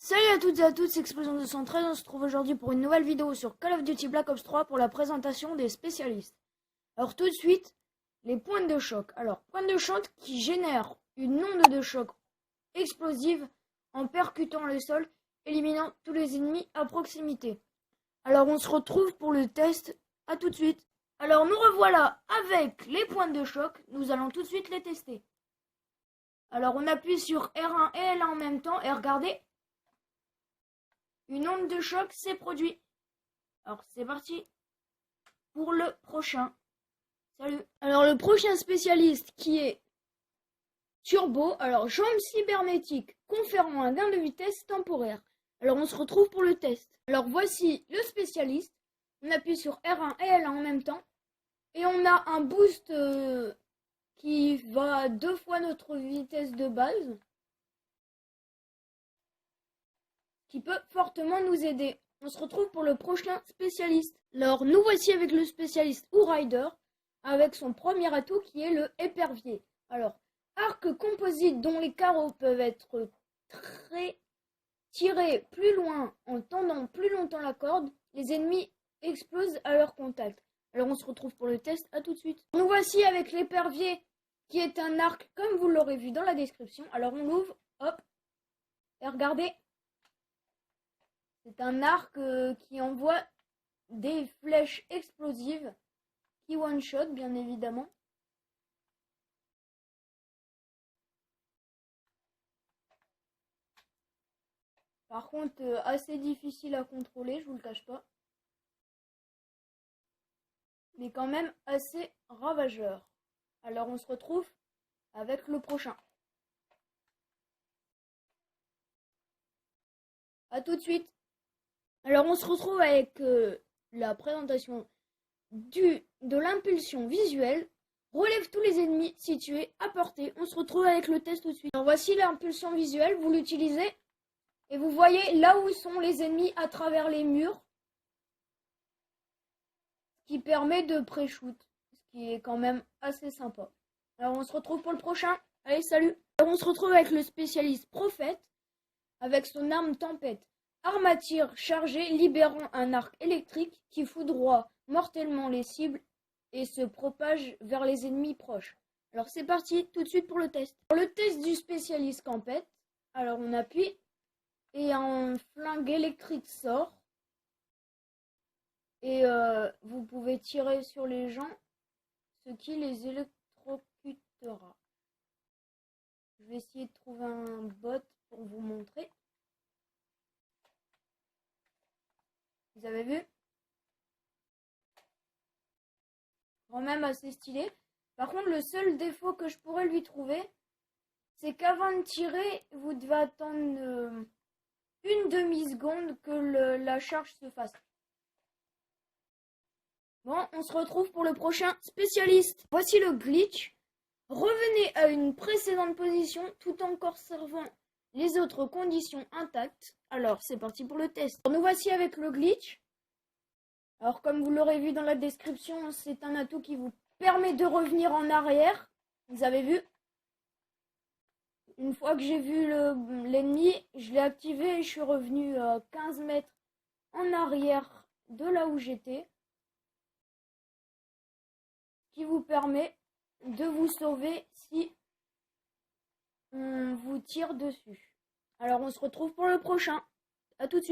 Salut à toutes et à tous, c'est Explosion 213, on se trouve aujourd'hui pour une nouvelle vidéo sur Call of Duty Black Ops 3 pour la présentation des spécialistes. Alors tout de suite, les pointes de choc. Alors, pointes de choc qui génèrent une onde de choc explosive en percutant le sol, éliminant tous les ennemis à proximité. Alors on se retrouve pour le test, à tout de suite. Alors nous revoilà avec les pointes de choc, nous allons tout de suite les tester. Alors on appuie sur R1 et L1 en même temps et regardez. Une onde de choc s'est produite. Alors c'est parti pour le prochain. Salut. Alors le prochain spécialiste qui est Turbo. Alors jambes cybernétiques conférant un gain de vitesse temporaire. Alors on se retrouve pour le test. Alors voici le spécialiste. On appuie sur R1 et L1 en même temps. Et on a un boost qui va 2 fois notre vitesse de base. Qui peut fortement nous aider. On se retrouve pour le prochain spécialiste. Alors, nous voici avec le spécialiste Outrider, avec son premier atout qui est le épervier. Alors, arc composite dont les carreaux peuvent être tirés plus loin en tendant plus longtemps la corde, les ennemis explosent à leur contact. Alors, on se retrouve pour le test, à tout de suite. Nous voici avec l'épervier, qui est un arc comme vous l'aurez vu dans la description. Alors, on l'ouvre, hop, et regardez. C'est un arc qui envoie des flèches explosives qui one-shot, bien évidemment. Par contre, assez difficile à contrôler, je vous le cache pas. Mais quand même assez ravageur. Alors on se retrouve avec le prochain. A tout de suite. Alors on se retrouve avec la présentation de l'impulsion visuelle. Relève tous les ennemis situés à portée. On se retrouve avec le test tout de suite. Alors voici l'impulsion visuelle, vous l'utilisez et vous voyez là où sont les ennemis à travers les murs. Ce qui permet de pré-shoot, ce qui est quand même assez sympa. Alors on se retrouve pour le prochain. Allez, salut. Alors on se retrouve avec le spécialiste Prophète avec son arme Tempête. Arme à tir chargée libérant un arc électrique qui foudroie mortellement les cibles et se propage vers les ennemis proches. Alors c'est parti, tout de suite pour le test. Pour le test du spécialiste Campette, alors on appuie et un flingue électrique sort. Et vous pouvez tirer sur les gens, ce qui les électrocutera. Je vais essayer de trouver un bot pour vous montrer. Vous avez vu? Quand même assez stylé. Par contre, le seul défaut que je pourrais lui trouver, c'est qu'avant de tirer, vous devez attendre une demi-seconde que la charge se fasse. Bon, on se retrouve pour le prochain spécialiste. Voici le glitch. Revenez à une précédente position tout en conservant les autres conditions intactes. Alors, c'est parti pour le test. Nous voici avec le glitch. Alors, comme vous l'aurez vu dans la description, c'est un atout qui vous permet de revenir en arrière. Vous avez vu? Une fois que j'ai vu l'ennemi, je l'ai activé et je suis revenu à 15 mètres en arrière de là où j'étais. Qui vous permet de vous sauver si on vous tire dessus. Alors on se retrouve pour le prochain. A tout de suite.